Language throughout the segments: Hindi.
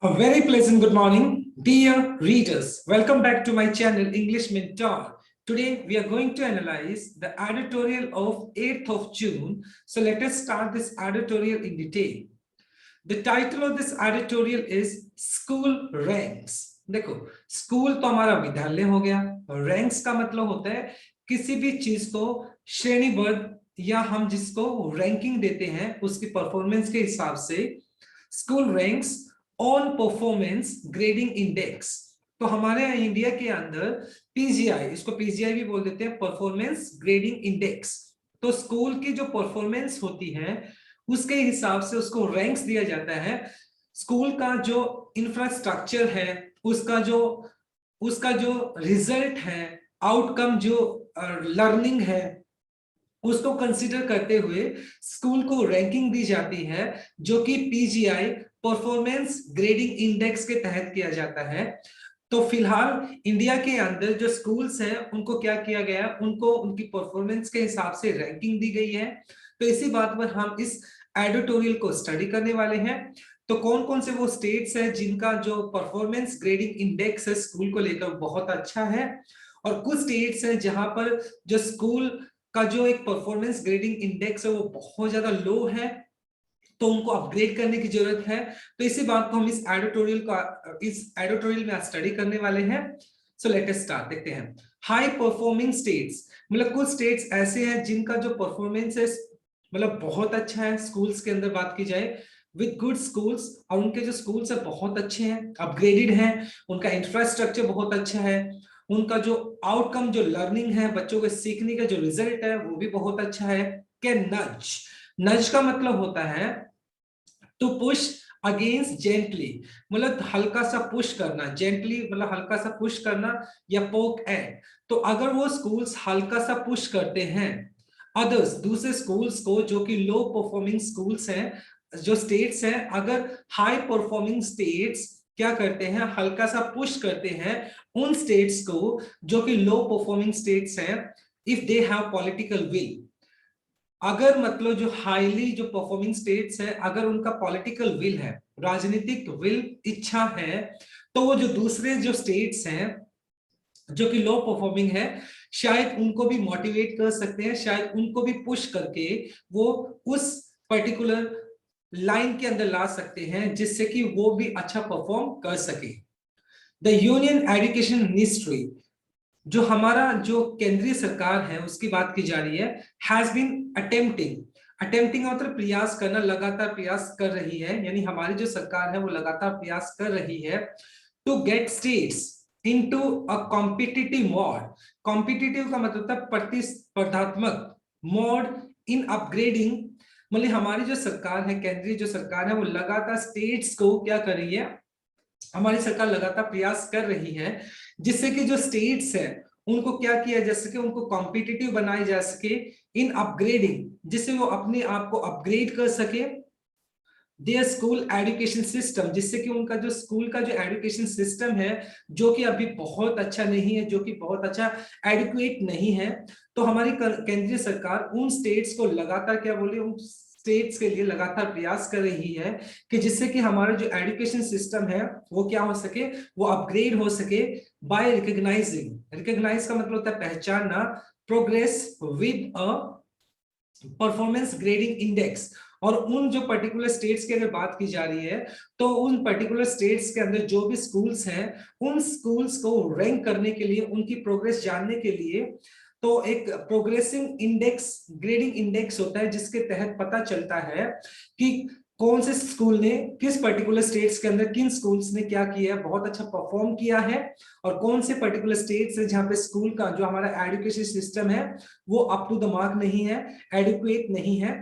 A very pleasant good morning, dear readers. Welcome back to my channel, English Mentor. Today, we are going to analyze the editorial of 8th of June. So let us start this editorial in detail. The title of this editorial is School Ranks. देखो, स्कूल तो हमारा विद्यालय हो गया, रैंक्स का मतलब होता है किसी भी चीज को श्रेणीबद्ध या हम जिसको रैंकिंग देते हैं उसकी परफॉर्मेंस के हिसाब से school ranks on performance grading index. तो हमारे यहाँ इंडिया के अंदर पीजीआई, इसको पीजीआई भी बोल देते हैं, परफॉर्मेंस ग्रेडिंग इंडेक्स। तो स्कूल की जो परफॉर्मेंस होती है उसके हिसाब से उसको रैंक्स दिया जाता है। स्कूल का जो इंफ्रास्ट्रक्चर है, उसका जो रिजल्ट है, आउटकम जो लर्निंग है, उसको कंसीडर करते हुए स्कूल को रैंकिंग दी जाती है, जो कि पीजीआई परफॉर्मेंस ग्रेडिंग इंडेक्स के तहत किया जाता है। तो फिलहाल इंडिया के अंदर जो स्कूल्स हैं उनको क्या किया गया है, उनको उनकी परफॉर्मेंस के हिसाब से रैंकिंग दी गई है। तो इसी बात पर हम इस एडिटोरियल को स्टडी करने वाले हैं। तो कौन कौन से वो स्टेट्स हैं जिनका जो परफॉर्मेंस ग्रेडिंग इंडेक्स है स्कूल को लेकर बहुत अच्छा है, और कुछ स्टेट्स हैं जहां पर जो स्कूल का जो एक परफॉर्मेंस ग्रेडिंग इंडेक्स है वो बहुत ज्यादा लो है, तो उनको अपग्रेड करने की जरूरत है। तो इसी बात को हम इस एडिटोरियल में स्टडी करने वाले हैं। सो लेट अस स्टार्ट। देखते हैं हाई परफॉर्मिंग स्टेट्स, मतलब कुछ स्टेट्स ऐसे हैं जिनका जो परफॉर्मेंस है मतलब बहुत अच्छा है। स्कूल्स के अंदर बात की जाए विद गुड स्कूल्स, और उनके जो स्कूल्स है बहुत अच्छे हैं, अपग्रेडेड हैं, उनका इंफ्रास्ट्रक्चर बहुत अच्छा है, उनका जो आउटकम जो लर्निंग है, बच्चों के सीखने का जो रिजल्ट है वो भी बहुत अच्छा है। के नज, नज का मतलब होता है टू पुश अगेंस्ट जेंटली, मतलब हल्का सा पुश करना, जेंटली मतलब हल्का सा पुश करना, या पोक एट। तो अगर वो स्कूल्स हल्का सा पुश करते हैं अदर्स, दूसरे स्कूल्स को जो कि लो परफॉर्मिंग स्कूल्स हैं, जो स्टेट्स हैं, अगर हाई परफॉर्मिंग स्टेट्स क्या करते हैं, हल्का सा पुश करते हैं उन स्टेट्स को जो कि लो परफॉर्मिंग स्टेट्स हैं, if they have political will, अगर मतलब जो हाईली जो परफॉर्मिंग स्टेट्स है अगर उनका पॉलिटिकल विल है, राजनीतिक विल, इच्छा है, तो वो जो दूसरे जो स्टेट्स हैं जो कि लो परफॉर्मिंग है, शायद उनको भी मोटिवेट कर सकते हैं, शायद उनको भी पुश करके वो उस पर्टिकुलर लाइन के अंदर ला सकते हैं जिससे कि वो भी अच्छा परफॉर्म कर सके। द यूनियन एजुकेशन मिनिस्ट्री, जो हमारा जो केंद्रीय सरकार है उसकी बात की जा रही है, हैज बीन अटेम्प्टिंग मतलब प्रयास करना, लगातार प्रयास कर रही है, यानी हमारी जो सरकार है वो लगातार प्रयास कर रही है to get states into a competitive mode. Competitive का मतलब था प्रतिस्पर्धात्मक, मोड इन अपग्रेडिंग, मतलब हमारी जो सरकार है, केंद्रीय जो सरकार है, वो लगातार स्टेट्स को क्या कर रही है, हमारी सरकार लगातार प्रयास कर रही है जिससे कि जो स्टेट्स है उनको क्या किया जा सके, उनको कॉम्पिटिटिव बनाई जा सके इन अपग्रेडिंग, जिससे वो अपने आप को अपग्रेड कर सके देयर स्कूल एजुकेशन सिस्टम, जिससे कि उनका जो स्कूल का जो एजुकेशन सिस्टम है जो कि अभी बहुत अच्छा नहीं है, जो कि बहुत अच्छा एडुकेट नहीं है। तो हमारी केंद्रीय सरकार उन स्टेट्स को लगातार क्या बोले, उन स्टेट्स के लिए लगातार प्रयास कर रही है कि जिससे कि हमारा जो एजुकेशन सिस्टम है वो क्या हो सके, वो अपग्रेड हो सके बाय रिकॉग्नाइजिंग, रिकॉग्नाइज का मतलब होता है पहचानना, progress with a performance grading index. और उन जो पर्टिकुलर स्टेट्स की अगर बात की जा रही है तो उन पर्टिकुलर स्टेट्स के अंदर जो भी स्कूल्स हैं उन स्कूल्स को रैंक करने के लिए, उनकी प्रोग्रेस जानने के लिए, तो एक प्रोग्रेसिंग इंडेक्स ग्रेडिंग इंडेक्स होता है जिसके तहत पता चलता है कि कौन से स्कूल ने किस पर्टिकुलर स्टेट्स के अंदर किन स्कूल्स ने क्या किया है, बहुत अच्छा परफॉर्म किया है, और कौन से पर्टिकुलर स्टेट्स है जहां पे स्कूल का जो हमारा एजुकेशन सिस्टम है वो अप टू द मार्क नहीं है, एडुक्वेट नहीं है।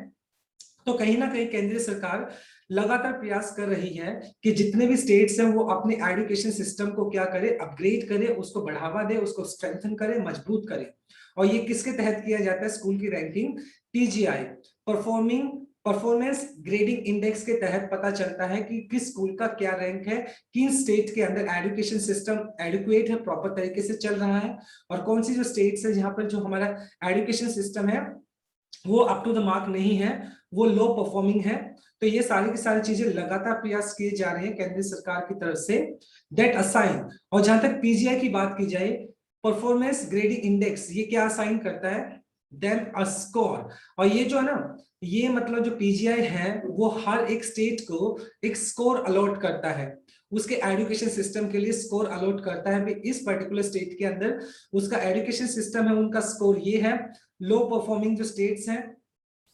तो कहीं ना कहीं केंद्रीय सरकार लगातार प्रयास कर रही है कि जितने भी स्टेट्स हैं वो अपने एजुकेशन सिस्टम को क्या करे, अपग्रेड करे, उसको बढ़ावा दे, उसको स्ट्रेंथन करे, मजबूत करे। और ये किसके तहत किया जाता है, स्कूल की ranking PGI, performance grading index के तहत पता चलता है कि किस स्कूल का क्या रैंक है, किन स्टेट के अंदर एजुकेशन सिस्टम एडुकेट है, प्रॉपर तरीके से चल रहा है, और कौन सी जो स्टेट्स है जहां पर जो हमारा एजुकेशन सिस्टम है वो अप टू द मार्क नहीं है, वो लो परफॉर्मिंग है। तो ये सारी की सारी चीजें लगातार प्रयास किए जा रहे हैं केंद्रीय सरकार की तरफ से, दैट असाइन। और जहां तक पीजीआई की बात की जाए, परफॉर्मेंस ग्रेडिंग इंडेक्स, ये क्या असाइन करता है, देन अ स्कोर। और ये जो है ना, ये मतलब जो पीजीआई है वो हर एक स्टेट को एक स्कोर अलॉट करता है, उसके एजुकेशन सिस्टम के लिए स्कोर अलॉट करता है। इस पर्टिकुलर स्टेट के अंदर उसका एजुकेशन सिस्टम है, उनका स्कोर ये है। लो परफॉर्मिंग जो स्टेट्स हैं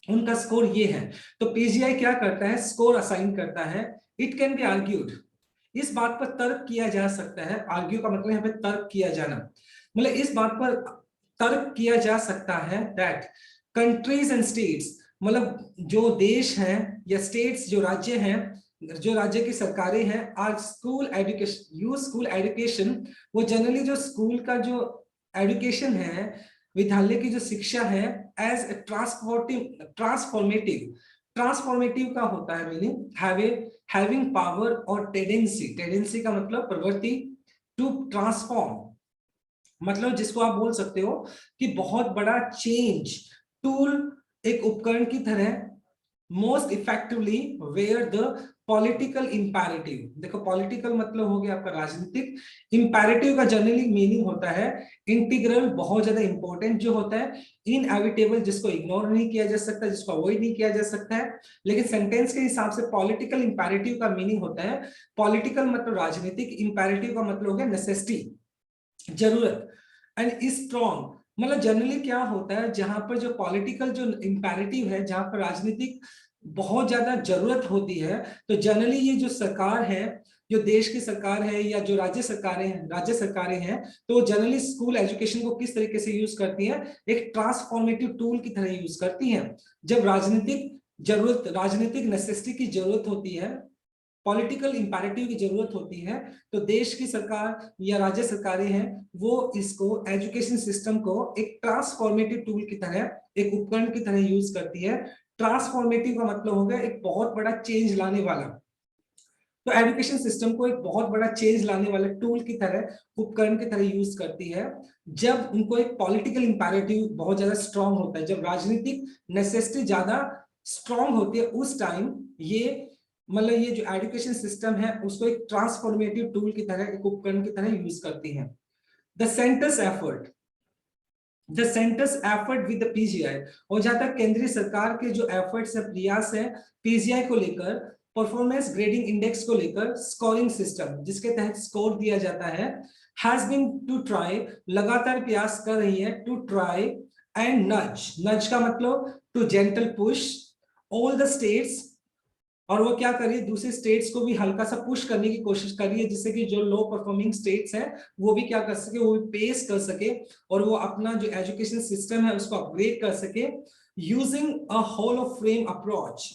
उनका स्कोर ये है। तो पीजीआई क्या करता है, स्कोर असाइन करता है। इट कैन बी आर्ग्यूड, इस बात पर तर्क किया जा सकता है। आर्ग्यू का मतलब यहाँ पे तर्क किया जाना, मतलब इस बात पर तर्क किया जा सकता है दैट कंट्रीज एंड स्टेट्स, मतलब जो देश हैं या स्टेट्स, जो राज्य हैं, जो राज्य की सरकारें हैं, our school education, use school education. वो जनरली जो स्कूल का जो एजुकेशन है, विद्यालय की जो शिक्षा है, एज ट्रांसफॉर्मेटिव। ट्रांसफॉर्मेटिव का होता है मीनिंग हैविंग पावर और टेंडेंसी, टेंडेंसी का मतलब प्रवृत्ति, टू ट्रांसफॉर्म, मतलब जिसको आप बोल सकते हो कि बहुत बड़ा चेंज, टूल, एक उपकरण की तरह, most effectively where the political imperative. देखो पॉलिटिकल मतलब हो गया आपका राजनीतिक, इंपैरेटिव का जनरली मीनिंग होता है इंटीग्रल, बहुत ज्यादा इंपॉर्टेंट जो होता है, इनएविटेबल, जिसको इग्नोर नहीं किया जा सकता, जिसको अवॉइड नहीं किया जा सकता है। लेकिन सेंटेंस के हिसाब से पॉलिटिकल इंपैरेटिव का मीनिंग होता है, पॉलिटिकल मतलब राजनीतिक, इंपैरेटिव का मतलब हो गया नेसेसिटी, जरूरत, एंड स्ट्रॉन्ग। मतलब जनरली क्या होता है, जहां पर जो पॉलिटिकल जो इंपैरेटिव है, जहां पर राजनीतिक बहुत ज्यादा जरूरत होती है, तो जनरली ये जो सरकार है, जो देश की सरकार है या जो राज्य सरकारें हैं, तो जनरली स्कूल एजुकेशन को किस तरीके से यूज करती हैं, एक ट्रांसफॉर्मेटिव टूल की तरह यूज करती हैं। जब राजनीतिक नेसेसिटी की जरूरत होती है, पॉलिटिकल इंपैरेटिव की जरूरत होती है, तो देश की सरकार या राज्य सरकारें हैं, वो इसको एजुकेशन सिस्टम को एक ट्रांसफॉर्मेटिव टूल की तरह, एक उपकरण की तरह यूज करती है। ट्रांसफॉर्मेटिव का मतलब हो गया एक बहुत बड़ा चेंज लाने वाला, तो एजुकेशन सिस्टम को एक बहुत बड़ा चेंज लाने वाले टूल की तरह, उपकरण की तरह यूज करती है। जब उनको एक पॉलिटिकल इंपैरेटिव बहुत ज्यादा स्ट्रांग होता है, जब राजनीतिक नेसेसिटी ज्यादा स्ट्रांग होती है, उस टाइम ये मतलब ये जो एजुकेशन सिस्टम है उसको एक ट्रांसफॉर्मेटिव टूल की तरह, एक उपकरण की तरह यूज करती है। The centres effort, with the PGI. और जहां तक केंद्रीय सरकार के जो एफर्ट्स है, प्रयास है पीजीआई को लेकर, परफॉर्मेंस ग्रेडिंग इंडेक्स को लेकर, स्कोरिंग सिस्टम जिसके तहत स्कोर दिया जाता है, हैज बीन टू ट्राई, लगातार प्रयास कर रही है, टू ट्राई एंड नज, नज का मतलब to gentle push all the states, और वो क्या कर रही है, दूसरे स्टेट्स को भी हल्का सा पुश करने की कोशिश कर रही है, जिससे कि जो लो परफॉर्मिंग स्टेट्स हैं वो भी क्या कर सके, वो भी पेस कर सके, और वो अपना जो एजुकेशन सिस्टम है उसको अपग्रेड कर सके, using a whole of frame approach.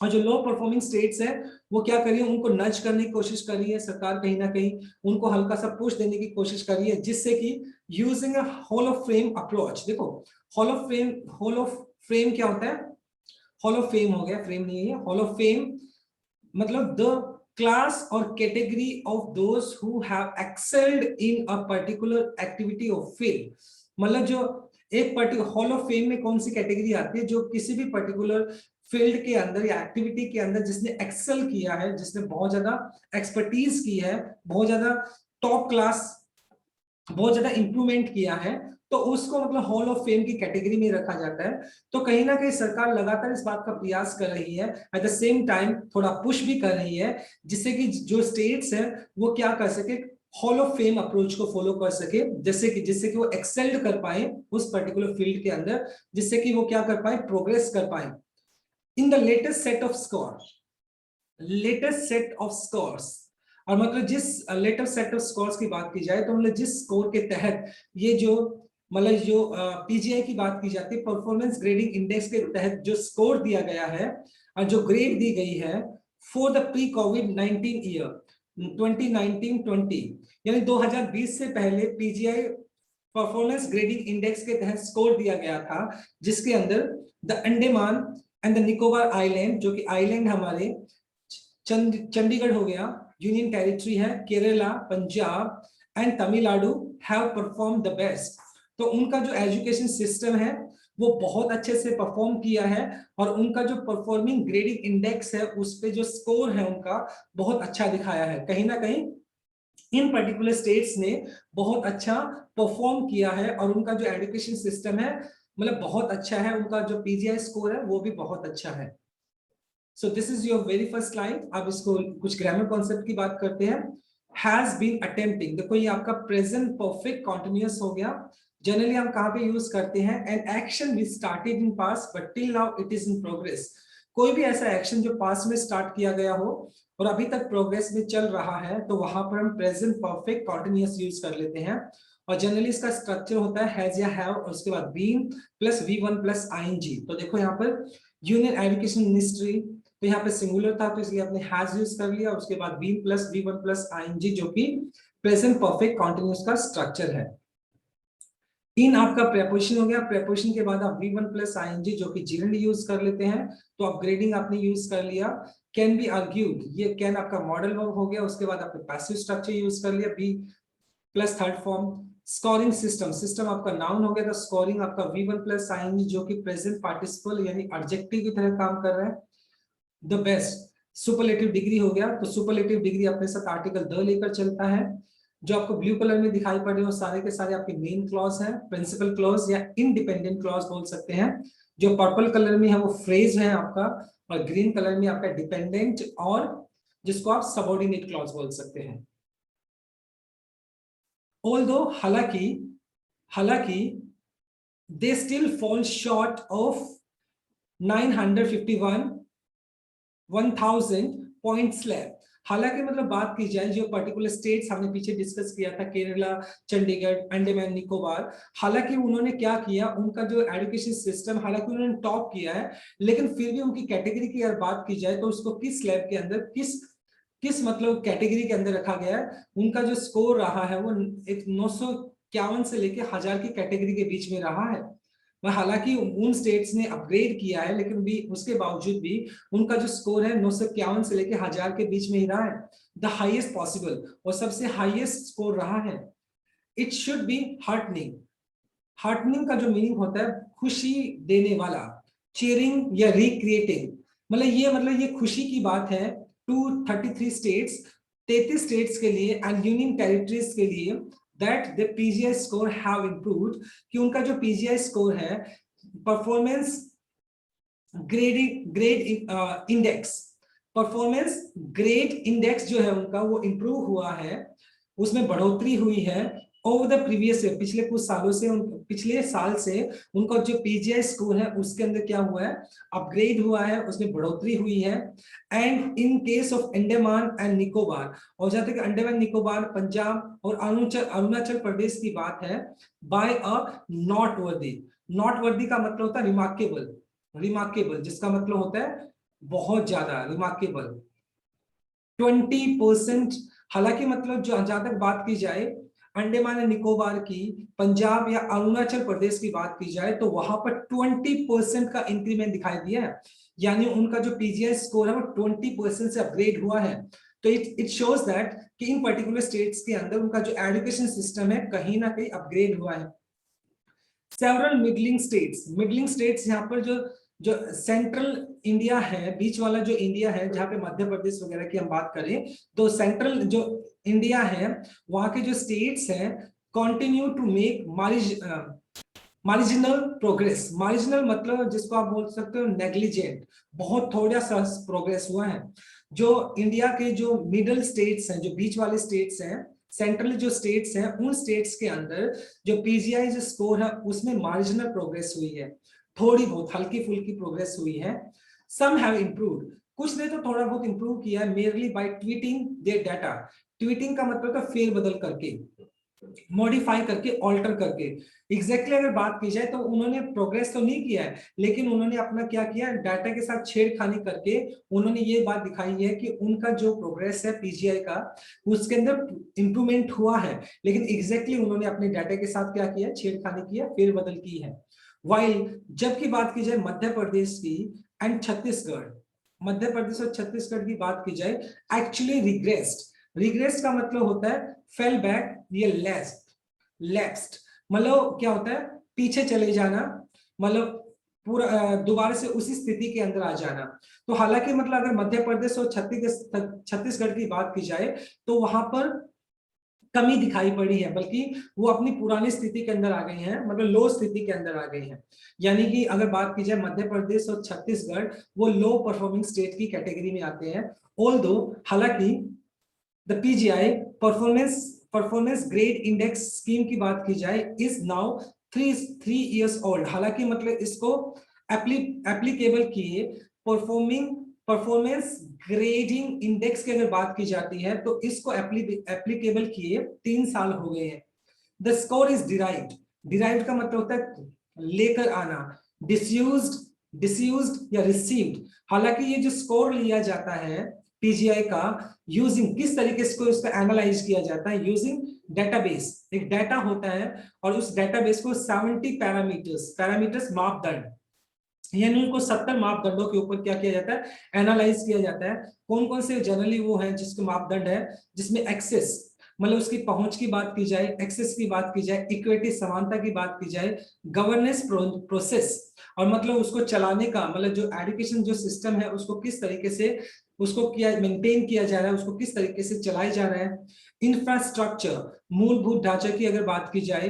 और जो लो परफॉर्मिंग स्टेट्स है वो क्या कर रही है, उनको नज करने की कोशिश कर रही है सरकार, कहीं ना कहीं उनको हल्का सा पुश देने की कोशिश कर रही है, जिससे कि using a whole of frame approach. देखो होल ऑफ फ्रेम क्या होता है, हॉल ऑफ फेम हो गया, फ्रेम नहीं है, हॉल ऑफ फेम मतलब द क्लास और category of those who have excelled in a particular activity of field. मतलब जो एक पर्टिकुलर हॉल ऑफ फेम में कौन सी कैटेगरी आती है, जो किसी भी पर्टिकुलर फील्ड के अंदर या एक्टिविटी के अंदर जिसने एक्सेल किया है, जिसने बहुत ज्यादा एक्सपर्टीज की है, बहुत ज्यादा टॉप क्लास, बहुत ज्यादा इंप्रूवमेंट किया है, तो उसको मतलब हॉल ऑफ फेम की कैटेगरी में रखा जाता है। तो कहीं ना कहीं सरकार लगातार इस बात का प्रयास कर रही है, एट द सेम टाइम थोड़ा पुश भी कर रही है, जिससे कि जो स्टेट्स हैं वो क्या कर सके, हॉल ऑफ फेम अप्रोच को फॉलो कर सके, जिससे कि वो एक्सेल्ड कर पाए उस पर्टिकुलर फील्ड के अंदर, जिससे कि वो क्या कर पाए, प्रोग्रेस कर पाए। In the latest set of scores, और मतलब जिस लेटेस्ट सेट ऑफ स्कोर्स की बात की जाए, तो मतलब जिस स्कोर के तहत ये जो मतलब जो पीजीआई की बात की जाती है, परफॉर्मेंस ग्रेडिंग इंडेक्स के तहत जो स्कोर दिया गया है और जो ग्रेड दी गई है for the pre Covid 19 year 2019-20, यानी 2020 से पहले पीजीआई परफॉर्मेंस ग्रेडिंग इंडेक्स के तहत स्कोर दिया गया था, जिसके अंदर the Andaman and the Nicobar island, जो कि आइलैंड हमारे चंडीगढ़ हो गया, यूनियन टेरिटरी है, Kerala, Punjab and Tamil Nadu have perform the best. तो उनका जो एजुकेशन सिस्टम है वो बहुत अच्छे से परफॉर्म किया है और उनका जो परफॉर्मिंग ग्रेडिंग इंडेक्स है उस पे जो स्कोर है उनका बहुत अच्छा दिखाया है। कहीं ना कहीं इन पर्टिकुलर स्टेट्स ने बहुत अच्छा परफॉर्म किया है और उनका जो एजुकेशन सिस्टम है मतलब बहुत अच्छा है, उनका जो पीजीआई स्कोर है वो भी बहुत अच्छा है। So this is your very first line. अब इसको कुछ ग्रामर कॉन्सेप्ट की बात करते हैं। हैज बीन अटेम्प्टिंग, देखो ये आपका प्रेजेंट परफेक्ट कॉन्टिन्यूअस हो गया। जनरली हम कहां पे यूज करते हैं, an action we started in past but till now it is in progress. कोई भी ऐसा एक्शन जो पास्ट में स्टार्ट किया गया हो और अभी तक प्रोग्रेस में चल रहा है तो वहां पर हम प्रेजेंट परफेक्ट कॉन्टिन्यूअस यूज कर लेते हैं। और जनरली इसका स्ट्रक्चर होता है हैज या हैव और उसके बाद been plus V1 plus ING. तो देखो यहाँ पर यूनियन एजुकेशन मिनिस्ट्री, तो यहाँ पे सिंगुलर था तो इसलिए आपने हैज यूज कर लिया, उसके बाद been plus V1 plus ING जो कि प्रेजेंट परफेक्ट कॉन्टिन्यूअस का स्ट्रक्चर है। तीन आपका प्रेपोजिशन हो गया, प्रेपोजिशन के बाद आप V1 प्लस आईएनजी जो कि जीरेंडी यूज कर लेते हैं, तो अपग्रेडिंग आपने यूज कर लिया। कैन बी आर्ग्यूड, ये कैन आपका मॉडल वर्ब हो गया, उसके बाद आपने पैसिव स्ट्रक्चर यूज कर लिया B plus third form. Scoring system, system आपका नाउन हो गया, तो स्कोरिंग आपका V1 प्लस आईएनजी जो कि प्रेजेंट पार्टिसिपल यानी एडजेक्टिव की तरह काम कर रहा है। द बेस्ट, सुपरलेटिव डिग्री हो गया, तो सुपरलेटिव डिग्री अपने साथ आर्टिकल द लेकर चलता है। जो आपको ब्लू कलर में दिखाई पड़ रहे हो सारे के सारे आपके मेन क्लॉज हैं, प्रिंसिपल क्लॉज या इंडिपेंडेंट क्लॉज बोल सकते हैं। जो पर्पल कलर में है वो फ्रेज है आपका, और ग्रीन कलर में आपका डिपेंडेंट और जिसको आप सबऑर्डिनेट क्लॉज बोल सकते हैं। ऑल्दो, हालांकि, हालांकि they still fall short of 951 1000 point slab. हालांकि मतलब बात की जाए जो पर्टिकुलर स्टेट्स हमने पीछे डिस्कस किया था, केरला, चंडीगढ़, अंडमान निकोबार, हालांकि उन्होंने क्या किया, उनका जो एजुकेशन सिस्टम हालांकि उन्होंने टॉप किया है, लेकिन फिर भी उनकी कैटेगरी की अगर बात की जाए तो उसको किस स्लैब के अंदर, किस किस मतलब कैटेगरी के अंदर रखा गया है। उनका जो स्कोर रहा है वो एक 951 से लेके 1000 की कैटेगरी के बीच में रहा है। हालांकि उन स्टेट्स ने अपग्रेड किया है लेकिन भी उसके बावजूद भी उनका जो स्कोर है 951 से लेके 1000 के बीच में ही रहा है, द हाईएस्ट पॉसिबल और सबसे हाईएस्ट स्कोर रहा है। It should be heartening, heartening का जो मीनिंग होता है खुशी देने वाला, चीयरिंग या रिक्रिएटिंग, मतलब ये खुशी की बात है। 233 स्टेट्स, 33 स्टेट्स के लिए एंड यूनियन टेरिटरीज के लिए that the PGI score have improved, कि उनका जो पीजीआई स्कोर है performance grade index, performance grade index जो है उनका वो इंप्रूव हुआ है, उसमें बढ़ोतरी हुई है ओवर द प्रीवियस ईयर, पिछले कुछ सालों से, पिछले साल से उनका जो पीजीआई स्कोर है उसके अंदर क्या हुआ है, अपग्रेड हुआ है, उसमें बढ़ोतरी हुई है। And in case of Andaman and Nicobar, और जहां तक अंडमान निकोबार, पंजाब और अरुणाचल प्रदेश की बात है, by a noteworthy, noteworthy का मतलब होता है रिमार्केबल, रिमार्केबल जिसका मतलब होता है बहुत ज्यादा, रिमार्केबल 20%। हालांकि मतलब जो जहां तक बात की जाए अंडमान एंड निकोबार की, पंजाब या अरुणाचल प्रदेश की बात की जाए तो वहां पर 20% का इंक्रीमेंट दिखाई दिया है, यानी उनका जो पीजीआई स्कोर है वो 20% से अपग्रेड हुआ है। तो इट शोज दैट कि इन पर्टिकुलर स्टेट्स के अंदर उनका जो एजुकेशन सिस्टम है कहीं ना कहीं अपग्रेड हुआ है। Several middling states, middling states यहाँ पर जो जो सेंट्रल इंडिया है, बीच वाला जो इंडिया है जहाँ पे मध्य प्रदेश वगैरह की हम बात करें, तो सेंट्रल जो इंडिया है वहां के जो स्टेट्स हैं continue to make marginal progress. Marginal मतलब जिसको आप बोल सकते हो नेग्लिजेंट, बहुत थोड़ा सा प्रोग्रेस हुआ है। जो इंडिया के जो मिडल स्टेट्स हैं, जो बीच वाले स्टेट्स हैं, सेंट्रल जो स्टेट्स हैं, उन स्टेट्स के अंदर जो पीजीआई जो स्कोर है उसमें मार्जिनल प्रोग्रेस हुई है, थोड़ी बहुत हल्की फुल्की प्रोग्रेस हुई है। सम हैव इंप्रूव्ड, कुछ ने तो थोड़ा बहुत इंप्रूव किया है, merely by tweeting their data. Tweeting का मतलब है फेर बदल करके, मॉडिफाई करके, ऑल्टर करके। एग्जैक्टली अगर बात की जाए तो उन्होंने प्रोग्रेस तो नहीं किया है, लेकिन उन्होंने अपना क्या किया, डाटा के साथ छेड़खानी करके उन्होंने ये बात दिखाई है कि उनका जो प्रोग्रेस है पीजीआई का उसके अंदर इंप्रूवमेंट हुआ है, लेकिन एग्जैक्टली उन्होंने अपने डाटा के साथ क्या किया, छेड़खानी किया, फेरबदल की है। वाइल जबकि बात की जाए मध्य प्रदेश की एंड छत्तीसगढ़, मध्य प्रदेश और छत्तीसगढ़ की बात की जाए, एक्चुअली रिग्रेस्ड। रिग्रेस का मतलब होता है फेल बैक, ये लेफ्ट, मतलब क्या होता है, पीछे चले जाना, मतलब पूरा दोबारा से उसी स्थिति के अंदर आ जाना। तो हालांकि मतलब अगर मध्य प्रदेश और छत्तीसगढ़ की बात की जाए तो वहां पर कमी दिखाई पड़ी है, बल्कि वो अपनी पुरानी स्थिति के अंदर आ गई हैं, मतलब लो स्थिति के अंदर आ गई हैं। यानी कि अगर बात की जाए मध्य प्रदेश और छत्तीसगढ़ वो लो परफॉर्मिंग स्टेट की कैटेगरी में आते हैं। ऑल्दो हालांकि the PGI performance performance grade index scheme की बात की जाए इज नाउ 3 years ओल्ड। हालांकि मतलब इसको एप्लीकेबल किए परफॉर्मेंस ग्रेडिंग इंडेक्स की अगर बात की जाती है तो इसको एप्लीकेबल किए 3 साल हो गए हैं। The score is derived, derived का मतलब होता है लेकर आना, डिसयूज्ड डिसयूज्ड या रिसीव्ड। हालांकि ये जो स्कोर लिया जाता है पीजीआई का, यूजिंग किस तरीके से इसको एनालाइज किया जाता है, यूजिंग डेटाबेस। एक डाटा होता है और उस डेटाबेस को 70 पैरामीटर्स मापदंड, यानी उनको 70 मापदंडों के ऊपर क्या किया जाता है, एनालाइज किया जाता है। कौन कौन से जनरली वो हैं जिसके मापदंड है, जिसमें एक्सेस मतलब उसकी पहुंच की बात की जाए, एक्सेस की बात की जाए, इक्विटी समानता की बात की जाए, गवर्नेंस प्रोसेस और मतलब उसको चलाने का मतलब जो एजुकेशन जो सिस्टम है उसको किस तरीके से उसको किया मेंटेन किया जा रहा है, उसको किस तरीके से चलाया जा रहा है। इंफ्रास्ट्रक्चर मूलभूत ढांचे की अगर बात की जाए,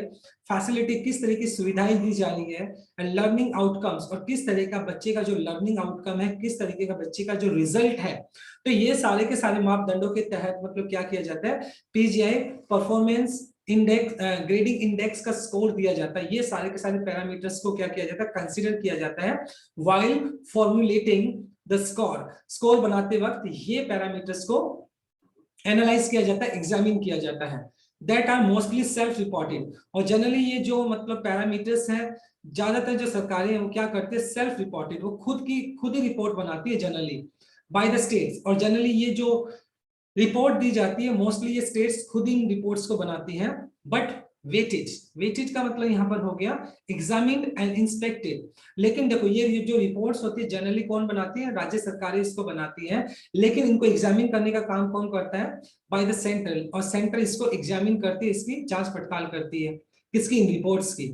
फैसिलिटी किस तरह की सुविधाएं दी जा रही है, लर्निंग आउटकम्स और किस तरह का बच्चे का जो लर्निंग आउटकम है, किस तरीके का बच्चे का जो रिजल्ट है। तो ये सारे के सारे मापदंडों के तहत मतलब क्या किया जाता है, PGI performance index grading index का स्कोर दिया जाता है। ये सारे के सारे पैरामीटर्स को क्या किया जाता है, कंसीडर किया जाता है while formulating the score. Score बनाते वक्त ये पैरामीटर्स को एनालाइज किया जाता है, एग्जामिन किया जाता है। That are mostly self reported. और जनरली ये जो मतलब पैरामीटर्स हैं ज्यादातर जो सरकारें हैं वो क्या करते हैं, सेल्फ रिपोर्टेड, वो खुद ही रिपोर्ट बनाती है जनरली बाय द स्टेट्स। और जनरली ये जो रिपोर्ट दी जाती है मोस्टली ये स्टेट्स खुद इन रिपोर्ट्स को बनाती हैं। बट वेटेज का मतलब यहां पर हो गया एग्जामिन्ड एंड इंस्पेक्टेड। लेकिन देखो ये जो रिपोर्ट्स होती है जनरली कौन बनाती है, राज्य सरकारें इसको बनाती हैं, लेकिन इनको एग्जामिन करने का काम कौन करता है, बाय द सेंट्रल। और सेंट्रल इसको एग्जामिन करती है, इसकी जांच पड़ताल करती है किसकी, इन रिपोर्ट्स की।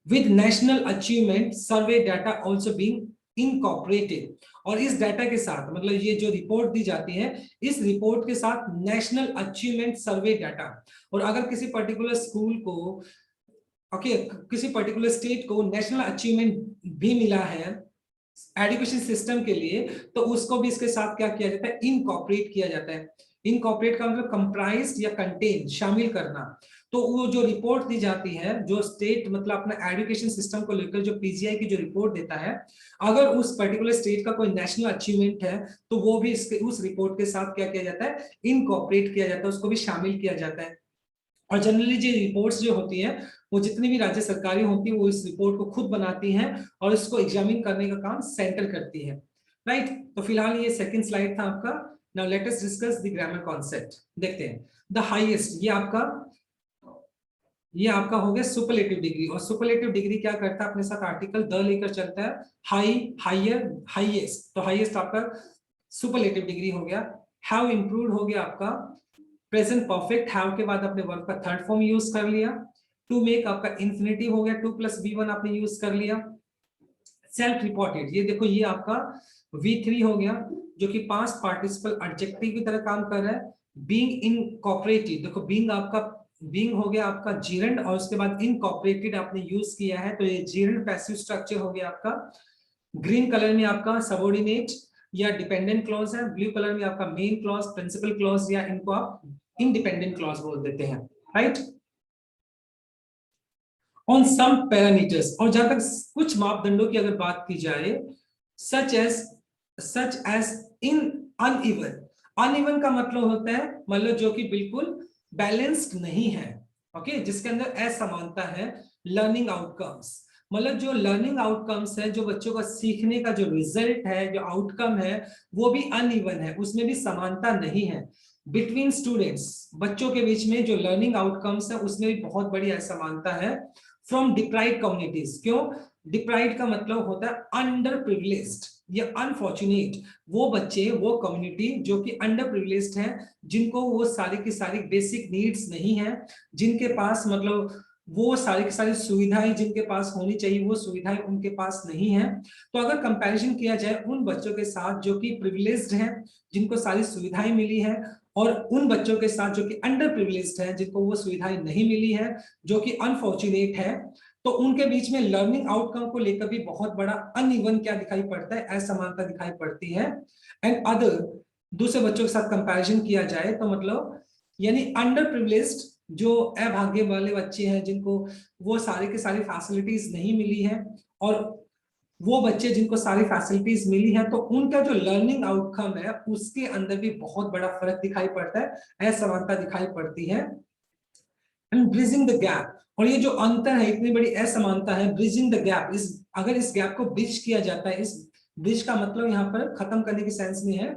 With national achievement survey data also being incorporated. और इस डाटा के साथ मतलब ये जो रिपोर्ट दी जाती है इस रिपोर्ट के साथ नेशनल अचीवमेंट सर्वे डाटा। और अगर किसी पर्टिकुलर स्कूल को किसी पर्टिकुलर स्टेट को नेशनल अचीवमेंट भी मिला है एजुकेशन सिस्टम के लिए, तो उसको भी इसके साथ क्या किया जाता है, इनकॉर्पोरेट किया जाता है। इनकॉर्पोरेट का मतलब कंप्राइज्ड या कंटेन, शामिल करना। तो वो जो रिपोर्ट दी जाती है, जो स्टेट मतलब अपना एजुकेशन सिस्टम को लेकर जो पीजीआई की जो रिपोर्ट देता है, अगर उस पर्टिकुलर स्टेट का कोई नेशनल अचीवमेंट है तो वो भी इसके उस रिपोर्ट के साथ क्या किया जाता है, इनकॉर्पोरेट किया जाता है, उसको भी शामिल किया जाता है। और जनरली जो रिपोर्ट्स जो होती हैं वो जितनी भी राज्य सरकारें होती है वो इस रिपोर्ट को खुद बनाती हैं और इसको एग्जामिन करने का काम सेंटर करती है। राइट, तो फिलहाल ये सेकंड स्लाइड था आपका। Now let us discuss the grammar concept. देखते हैं द हाईएस्ट, ये आपका हो गया सुपरलेटिव डिग्री। और सुपरलेटिव डिग्री क्या करता है, अपने साथ आर्टिकल द लेकर चलता है, हाई, हायर, हाईएस्ट। तो हाईएस्ट आपका सुपरलेटिव डिग्री हो गया। हैव इंप्रूव्ड हो गया आपका प्रेजेंट परफेक्ट, हैव के बाद अपने वर्ब का थर्ड फॉर्म यूज कर लिया। टू मेक आपका इंफिनिटिव हो गया, 2+V1 आपने यूज कर लिया। सेल्फ रिपोर्टेड, ये देखो ये आपका V3 हो गया जो कि पास्ट पार्टिसिपल एडजेक्टिव की तरह काम कर रहा है। बीइंग इनकॉर्पोरेटेड, देखो बीइंग आपका बीइंग हो गया आपका जीरंड और उसके बाद इनकॉर्पोरेटेड आपने यूज किया है, तो ये जीरंड पैसिव स्ट्रक्चर हो गया आपका। ग्रीन कलर में आपका सबऑर्डिनेट या डिपेंडेंट क्लॉज है, ब्लू कलर में आपका मेन क्लॉज, प्रिंसिपल क्लॉज या इनको आप इंडिपेंडेंट क्लॉज बोल देते हैं। राइट, ऑन सम पैरामीटर्स, और जहां तक कुछ मापदंडों की अगर बात की जाए, such as in uneven. Uneven का मतलब होता है मतलब जो कि बिल्कुल बैलेंस्ड नहीं है, ओके, जिसके अंदर असमानता है। लर्निंग आउटकम्स, मतलब जो लर्निंग आउटकम्स है, जो बच्चों का सीखने का जो रिजल्ट है, जो आउटकम है, वो भी अनइवन है, उसमें भी समानता नहीं है। बिटवीन स्टूडेंट्स, बच्चों के बीच में जो लर्निंग आउटकम्स है उसमें भी बहुत बड़ी असमानता है। फ्रॉम डिप्राइव्ड कम्युनिटीज, क्यों, डिप्राइव्ड का मतलब होता है अंडर प्रिविलेज्ड या अनफॉर्चुनेट, वो बच्चे, वो कम्युनिटी जो कि अंडर प्रिविलेज्ड हैं, जिनको वो सारी की सारी बेसिक नीड्स नहीं है, जिनके पास मतलब वो सारी की सारी सुविधाएं जिनके पास होनी चाहिए वो सुविधाएं उनके पास नहीं है। तो अगर कंपैरिजन किया जाए उन बच्चों के साथ जो कि प्रिविलेज्ड हैं, जिनको सारी सुविधाएं मिली है, और उन बच्चों के साथ जो कि अंडर प्रिविलेज्ड हैं, जिनको वो सुविधाएं नहीं मिली है, जो कि अनफॉर्चुनेट है, तो उनके बीच में लर्निंग आउटकम को लेकर भी बहुत बड़ा अनइवन क्या दिखाई पड़ता है, असमानता दिखाई पड़ती है। एंड अदर दूसरे बच्चों के साथ कंपैरिजन किया जाए तो मतलब यानी अंडर प्रिविलेज्ड जो अभाग्य वाले बच्चे हैं, जिनको वो सारे के सारी फैसिलिटीज नहीं मिली है, और वो बच्चे जिनको सारी फैसिलिटीज मिली है, तो उनका जो लर्निंग आउटकम है उसके अंदर भी बहुत बड़ा फर्क दिखाई पड़ता है, असमानता दिखाई पड़ती है। एंड ब्रिजिंग द गैप, और ये जो अंतर है, इतनी बड़ी असमानता है, ब्रिजिंग द गैप, इस अगर इस गैप को ब्रिज किया जाता है, इस ब्रिज का मतलब यहाँ पर खत्म करने की सेंस नहीं है,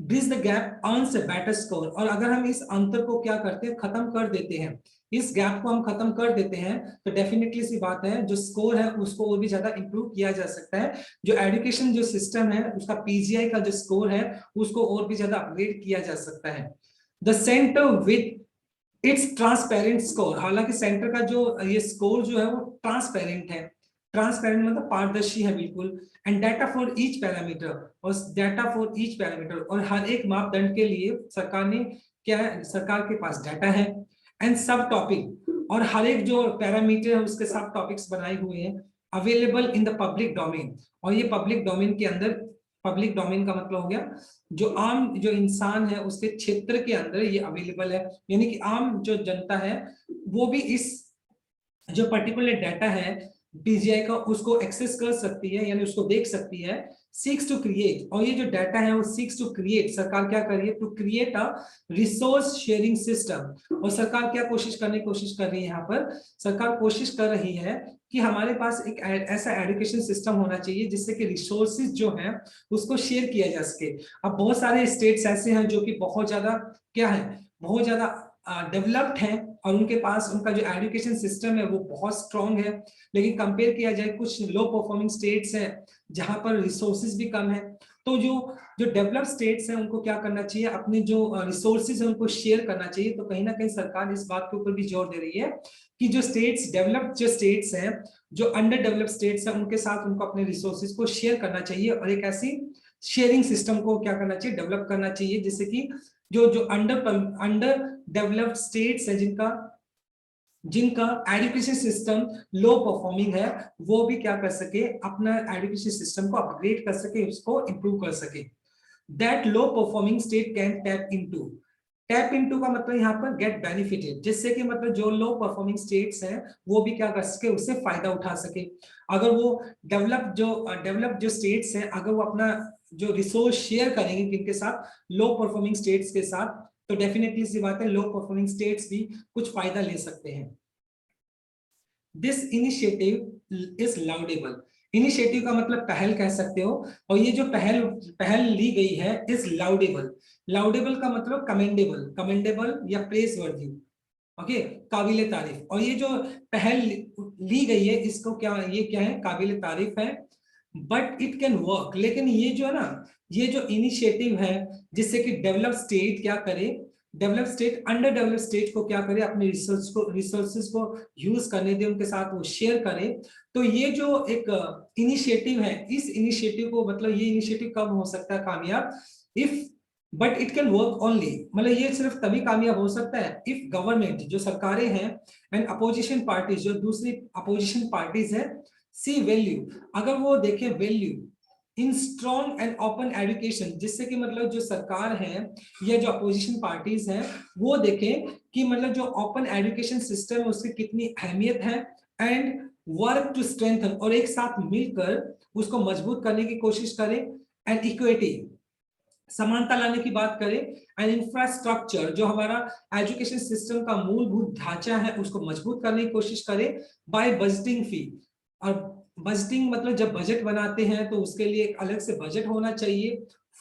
bridge the gap earns a better score, और अगर हम इस अंतर को क्या करते हैं, खत्म कर देते हैं, इस गैप को हम खत्म कर देते हैं, तो डेफिनेटली सी बात है जो स्कोर है उसको और भी ज्यादा इंप्रूव किया जा सकता है। जो एजुकेशन जो सिस्टम है उसका पीजीआई का जो स्कोर है उसको और भी ज्यादा अपग्रेड किया जा सकता है। The centre with its transparent score, हालांकि सेंटर का जो ये स्कोर जो है वो ट्रांसपेरेंट है, ट्रांसपेरेंट मतलब पारदर्शी है बिल्कुल। And data for each parameter, और डाटा फॉर ईच पैरामीटर, और हर एक मापदंड के लिए सरकार ने क्या है, सरकार के पास डाटा है। एंड सब टॉपिक, और हर एक जो पैरामीटर है उसके सब टॉपिक्स बनाए हुए हैं, available in the public domain, और ये पब्लिक डोमेन के अंदर, पब्लिक डोमेन का मतलब हो गया जो आम जो इंसान है उसके क्षेत्र के अंदर ये अवेलेबल है, यानी कि आम जो जनता है वो भी इस जो पर्टिकुलर डाटा है पीजीआई का उसको एक्सेस कर सकती है, यानी उसको देख सकती है। सीक्स टू क्रिएट, और ये जो डाटा है वो सीक्स टू क्रिएट, सरकार क्या कर रही है, to create a resource sharing system, और सरकार क्या कोशिश कर रही है यहाँ पर, सरकार कोशिश कर रही है कि हमारे पास एक ऐसा एजुकेशन सिस्टम होना चाहिए जिससे कि रिसोर्सेज जो है उसको शेयर किया जा सके। अब बहुत सारे स्टेट्स ऐसे हैं जो कि बहुत ज्यादा क्या है, बहुत ज्यादा डेवलप्ड हैं, और उनके पास उनका जो एजुकेशन सिस्टम है वो बहुत स्ट्रांग है, लेकिन कंपेयर किया जाए कुछ लो परफॉर्मिंग स्टेट्स हैं जहां पर रिसोर्सेज भी कम है। तो जो जो डेवलप स्टेट्स हैं उनको क्या करना चाहिए, अपने जो रिसोर्सेज है उनको शेयर करना चाहिए। तो कहीं ना कहीं सरकार इस बात के ऊपर भी जोर दे रही है कि जो स्टेट्स डेवलप्ड जो स्टेट्स हैं, जो अंडर डेवलप्ड स्टेट्स हैं, उनके साथ उनको अपने रिसोर्सेज को शेयर करना चाहिए, और एक ऐसी शेयरिंग सिस्टम को क्या करना चाहिए, डेवलप करना चाहिए, जिससे कि जो जो अंडर डेवलप्ड स्टेट्स है जिनका जिनका एजुकेशन सिस्टम लो परफॉर्मिंग है, वो भी क्या कर सके, अपना एजुकेशन सिस्टम को अपग्रेड कर सके, उसको इंप्रूव कर सके। That low performing state can tap into का मतलब यहाँ पर गेट बेनिफिटेड, जिससे कि मतलब जो लो परफॉर्मिंग स्टेट्स हैं वो भी क्या कर सके, उससे फायदा उठा सके। अगर वो डेवलप जो स्टेट्स हैं, अगर वो अपना जो रिसोर्स शेयर करेंगे किनके साथ, लो परफॉर्मिंग स्टेट्स के साथ, तो डेफिनेटली सी बात है लो परफॉर्मिंग स्टेट्स भी कुछ फायदा ले सकते हैं। दिस इनिशिएटिव इज लाउडेबल, इनिशिएटिव का मतलब पहल कह सकते हो, और ये जो पहल पहल ली गई है इज लाउडेबल, लाउडेबल का मतलब कमेंडेबल, कमेंडेबल या प्रेज वर्दी, ओके, काबिले तारीफ। और ये जो पहल ली गई है इसको क्या, ये क्या है, काबिले तारीफ है। बट इट कैन वर्क, लेकिन ये जो है ना, ये जो इनिशिएटिव है जिससे कि डेवलप स्टेट क्या करे, develop state under develop state को क्या करे, अपने रिसोर्सेज को यूज करने दे, उनके साथ वो शेयर करे। तो ये जो एक इनिशिएटिव है, इस इनिशिएटिव को मतलब ये इनिशिएटिव कब हो सकता है कामयाब, if but it can work only, मतलब ये सिर्फ तभी कामयाब हो सकता है इफ गवर्नमेंट जो सरकारें हैं एंड अपोजिशन पार्टीज जो दूसरी अपोजिशन पार्टीज है, सी वैल्यू, अगर वो देखें value in strong and open education, जिससे कि मतलब जो सरकार है या जो अपोजिशन पार्टीज हैं वो देखें कि मतलब जो ओपन एजुकेशन सिस्टम है उसकी कितनी अहमियत है, एंड वर्क टू स्ट्रेंथन, और एक साथ मिलकर उसको मजबूत करने की कोशिश करें। एंड इक्विटी, समानता लाने की बात करें। एंड इंफ्रास्ट्रक्चर, जो हमारा एजुकेशन सिस्टम का मूलभूत ढांचा है उसको मजबूत करने की कोशिश करें बाय बजटिंग फी। और बजटिंग मतलब जब बजट बनाते हैं तो उसके लिए एक अलग से बजट होना चाहिए,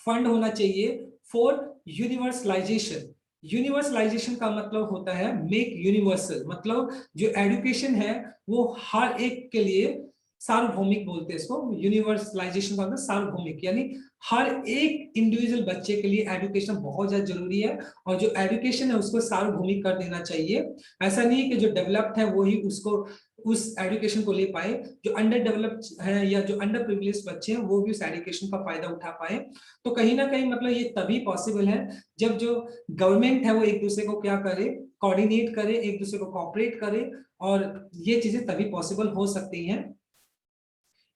फंड होना चाहिए फॉर यूनिवर्सलाइजेशन। यूनिवर्सलाइजेशन का मतलब होता है मेक यूनिवर्सल, मतलब जो एजुकेशन है वो हर एक के लिए सार्वभौमिक बोलते हैं इसको, यूनिवर्सलाइजेशन का मतलब सार्वभौमिक, यानी हर एक इंडिविजुअल बच्चे के लिए एजुकेशन बहुत ज्यादा जरूरी है, और जो एजुकेशन है उसको सार्वभौमिक कर देना चाहिए। ऐसा नहीं है कि जो डेवलप्ड है वो ही उसको उस एजुकेशन को ले पाए, जो अंडर डेवलप्ड है या जो अंडर प्रिविलेज बच्चे हैं वो भी उस एजुकेशन का फायदा उठा पाए। तो कहीं ना कहीं मतलब ये तभी पॉसिबल है जब जो गवर्नमेंट है वो एक दूसरे को क्या करे, कोऑर्डिनेट करे, एक दूसरे को कोऑपरेट करे, और ये चीजें तभी पॉसिबल हो सकती हैं।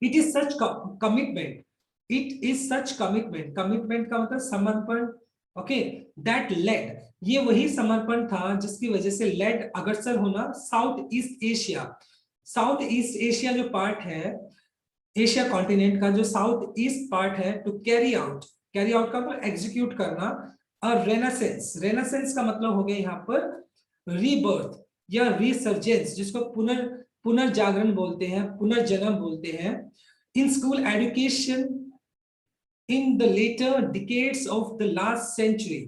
It is such commitment, it is such commitment, commitment का मतलब समर्पण, ओके, दैट लेड, ये वही समर्पण था जिसकी वजह से लेड अग्रसर होना south east Asia, south east Asia जो पार्ट है एशिया कॉन्टिनेंट का, जो साउथ ईस्ट पार्ट है, टू कैरी आउट का मतलब एग्जीक्यूट करना, और रेनासेंस, रेनासेंस का मतलब हो गया यहाँ पर रीबर्थ या रिसर्जेंस, जिसको पुनर्जागरण बोलते हैं, पुनर्जन्म बोलते हैं, in school education in the latter decades of the last century.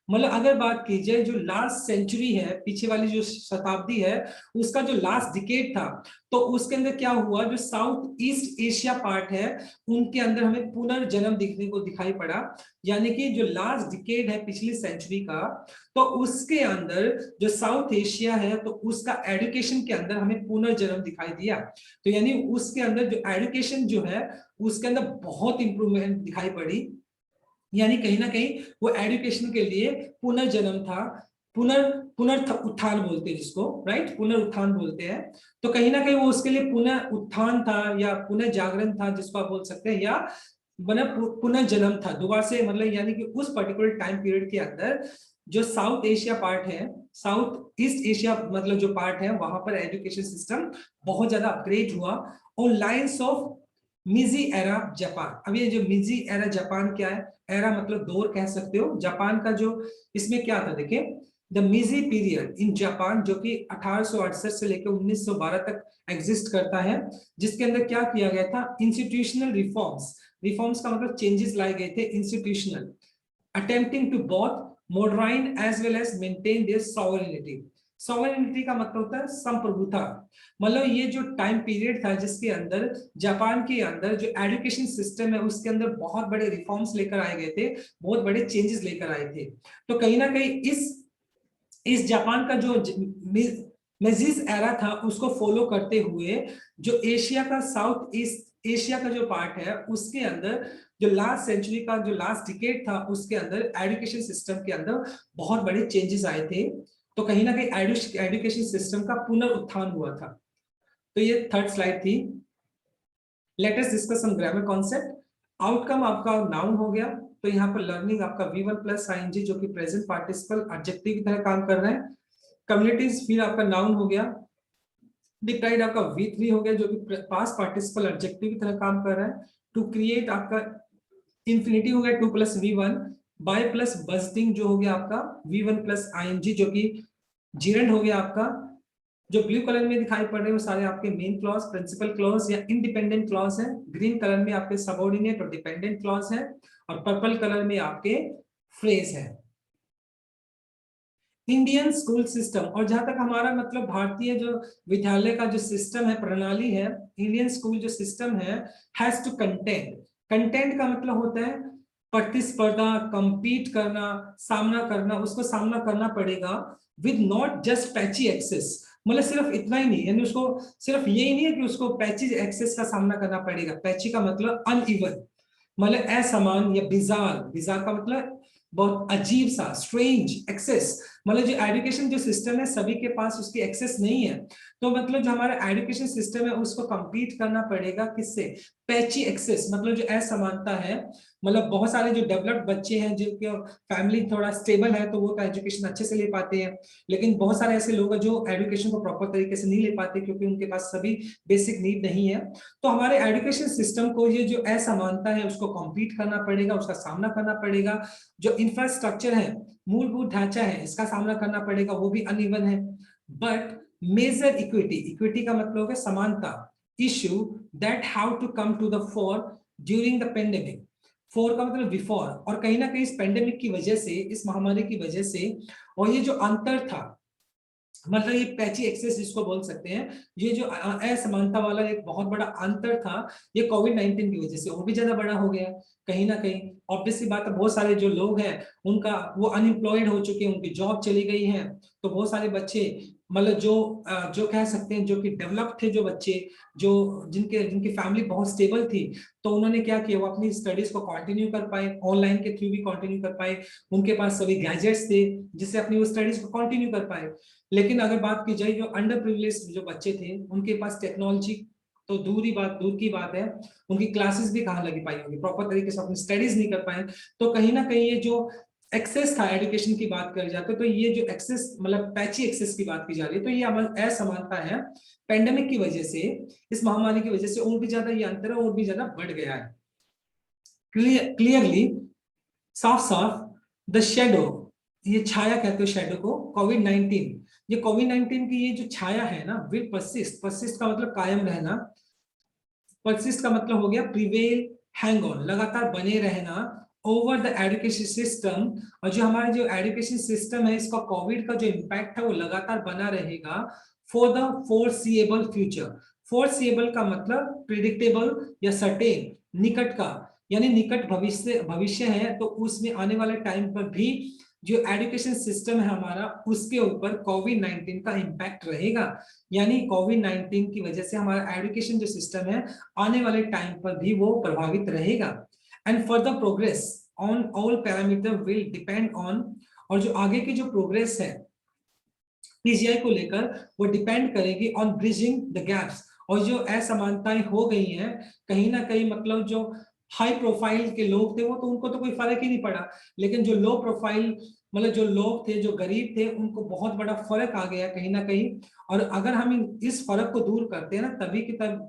मतलब अगर बात की जाए जो लास्ट सेंचुरी है, पीछे वाली जो शताब्दी है, उसका जो लास्ट डिकेड था, तो उसके अंदर क्या हुआ, जो साउथ ईस्ट एशिया पार्ट है उनके अंदर हमें पुनर्जन्म दिखने को दिखाई पड़ा, यानी कि जो लास्ट डिकेड है पिछली सेंचुरी का, तो उसके अंदर जो साउथ एशिया है तो उसका एजुकेशन के अंदर हमें पुनर्जन्म दिखाई दिया। तो यानी उसके अंदर जो एजुकेशन जो है उसके अंदर बहुत इंप्रूवमेंट दिखाई पड़ी, यानी कहीं ना कहीं वो एजुकेशन के लिए पुनर्जन्म था, पुनर्उत्थान बोलते हैं जिसको, राइट, पुनरुत्थान बोलते हैं। तो कहीं ना कहीं वो उसके लिए पुनरुत्थान था या पुनर्जागरण था जिसको आप बोल सकते हैं, या बना पुनर्जन्म था दोबारा से, मतलब यानी कि उस पर्टिकुलर टाइम पीरियड के अंदर जो साउथ एशिया पार्ट है, साउथ ईस्ट एशिया मतलब जो पार्ट है, वहां पर एजुकेशन सिस्टम बहुत ज्यादा अपग्रेड हुआ on lines of Meiji era Japan. अब ये जो मिजी एरा जापान क्या है, एरा मतलब दौर कह सकते हो, जापान का जो इसमें क्या था देखिए, the Miji period in Japan, जो कि 1868 से लेकर 1912 तक एग्जिस्ट करता है, जिसके अंदर क्या किया गया था, इंस्टीट्यूशनल रिफॉर्म्स, रिफॉर्म्स का मतलब चेंजेस लाए गए थे institutional, attempting to both modern as well as maintain their sovereignty. Sovereignty का मतलब होता है संप्रभुता, मतलब ये जो टाइम पीरियड था जिसके अंदर जापान के अंदर जो एजुकेशन सिस्टम है उसके अंदर बहुत बड़े रिफॉर्म्स लेकर आए गए थे, बहुत बड़े चेंजेस लेकर आए थे। तो कहीं ना कहीं इस जापान का जो मेजिज एरा था उसको फॉलो करते हुए जो एशिया का साउथ ईस्ट एशिया का जो पार्ट है उसके अंदर जो लास्ट सेंचुरी का जो लास्ट डिकेड था उसके अंदर एजुकेशन सिस्टम के अंदर बहुत बड़े चेंजेस आए थे। तो कहीं ना कहीं एजुकेशन सिस्टम का पुनरुत्थान हुआ था। तो ये थर्ड स्लाइड थी। Let us discuss some grammar concept. Outcome आपका नाउन हो गया, तो यहाँ पर लर्निंग आपका V1 प्लस आईएनजी जो कि प्रेजेंट पार्टिसिपल एडजेक्टिव की तरह काम कर रहे हैं। कम्युनिटीज फिर आपका नाउन हो गया। डिप्राइड आपका V3 हो गया जो कि पास्ट पार्टिसिपल एडजेक्टिव की तरह काम कर रहा है। टू क्रिएट आपका इंफिनिटी हो गया 2 plus V1। Bye plus budgeting जो हो गया आपका V1 प्लस आईएनजी जो कि जीरेंड हो गया आपका। जो ब्लू कलर में दिखाई पड़ रहे हैं वो सारे आपके मेन क्लॉज, प्रिंसिपल क्लॉज या इंडिपेंडेंट क्लॉज है। ग्रीन कलर में आपके सबऑर्डिनेट और डिपेंडेंट क्लॉज है, और पर्पल कलर में आपके फ्रेज है। इंडियन स्कूल सिस्टम, और जहां तक हमारा मतलब भारतीय जो विद्यालय का जो सिस्टम है, प्रणाली है, इंडियन स्कूल जो सिस्टम है, हैज टू कंटेंट, कंटेंट का मतलब होता है प्रतिस्पर्धा, compete करना, सामना करना, उसको सामना करना पड़ेगा with not just patchy access, मतलब सिर्फ इतना ही नहीं, यानी उसको सिर्फ यही नहीं है कि उसको पैची एक्सेस का सामना करना पड़ेगा। पैची का मतलब अनइवन, मतलब असमान या बिजार, बिजार का मतलब बहुत अजीब सा, स्ट्रेंज, एक्सेस, मतलब जो एजुकेशन जो सिस्टम है सभी के पास उसकी एक्सेस नहीं है। तो मतलब जो हमारा एजुकेशन सिस्टम है उसको कंपीट करना पड़ेगा किससे, पैची एक्सेस, मतलब जो असमानता है, मतलब बहुत सारे जो डेवलप्ड बच्चे हैं जिनके फैमिली थोड़ा स्टेबल है तो वो तो एजुकेशन अच्छे से ले पाते हैं, लेकिन बहुत सारे ऐसे लोग हैं जो एजुकेशन को प्रॉपर तरीके से नहीं ले पाते क्योंकि उनके पास सभी बेसिक नीड नहीं है। तो हमारे एजुकेशन सिस्टम को ये जो असमानता है उसको कॉम्पीट करना पड़ेगा, उसका सामना करना पड़ेगा। जो इंफ्रास्ट्रक्चर है, मूलभूत ढांचा है, इसका सामना करना पड़ेगा, वो भी अनइवन है। बट मेजर इक्विटी, इक्विटी का मतलब है समानता, issue that how to come to the fore during the pandemic, fore का मतलब बिफोर, और कहीं ना कहीं इस पेंडेमिक की वजह से, इस महामारी की वजह से, और ये जो अंतर था मतलब ये पैची एक्सेस जिसको बोल सकते हैं, ये जो असमानता वाला एक बहुत बड़ा अंतर था, ये कोविड-19 की वजह से और भी ज्यादा बड़ा हो गया कहीं ना कहीं। ऑब्वियसली बात है, बहुत सारे जो लोग हैं उनका वो अनएम्प्लॉयड हो चुके हैं, उनकी जॉब चली गई है, तो बहुत सारे बच्चे मतलब जो कह सकते हैं जो कि डेवलप थे, जो बच्चे जो जिनके जिनकी फैमिली बहुत स्टेबल थी, तो उन्होंने क्या किया, वो अपनी स्टडीज को कंटिन्यू कर पाए, ऑनलाइन के थ्रू भी कंटिन्यू कर पाए, उनके पास सभी गैजेट्स थे जिससे अपनी वो स्टडीज को कंटिन्यू कर पाए। लेकिन अगर बात की जाए जो अंडर प्रिविलेज जो बच्चे थे, उनके पास टेक्नोलॉजी तो दूर की बात है, उनकी क्लासेस भी कहाँ लगी पाई होगी, प्रॉपर तरीके से अपनी स्टडीज नहीं कर पाए। तो कहीं ना कहीं ये जो एक्सेस था एजुकेशन की बात करी जाती है, तो ये जो एक्सेस मतलब पैची एक्सेस की बात की जा रही है, तो ये असमानता है पेंडेमिक की वजह से, इस महामारी की वजह से और भी ज्यादा ये अंतर और भी ज्यादा बढ़ गया है। क्लियरली, साफ साफ, द शेडो, ये छाया कहते हो शेडो को, कोविड-19, ये कोविड-19 की ये जो छाया है ना, विल परसिस्ट, परसिस्ट का मतलब कायम रहना, परसिस्ट का मतलब हो गया प्रिवेल, हैंग ऑन, लगातार बने रहना ओवर द एजुकेशन सिस्टम। और जो हमारे जो एजुकेशन सिस्टम है, इसका कोविड का जो इम्पैक्ट है वो लगातार बना रहेगा for the foreseeable future. Foreseeable का मतलब प्रिडिक्टेबल या सर्टेन, निकट का, यानी निकट भविष्य भविष्य है, तो उसमें आने वाले टाइम पर भी जो एजुकेशन सिस्टम है हमारा, उसके ऊपर कोविड-19 का इम्पैक्ट रहेगा। यानी कोविड-19 की वजह से हमारा एजुकेशन जो सिस्टम है आने वाले टाइम पर भी वो प्रभावित रहेगा। And further progress on all parameter will depend on, और जो आगे की जो प्रोग्रेस है पीजीआई को लेकर वो डिपेंड करेगी ऑन ब्रिजिंग द गैप्स। और जो असमानताएं हो गई हैं कहीं ना कहीं, मतलब जो हाई प्रोफाइल के लोग थे वो तो उनको तो कोई फर्क ही नहीं पड़ा, लेकिन जो लो प्रोफाइल मतलब जो लोग थे, जो गरीब थे, उनको बहुत बड़ा फर्क आ गया कहीं ना कहीं। और अगर हम इस फर्क को दूर करते हैं ना,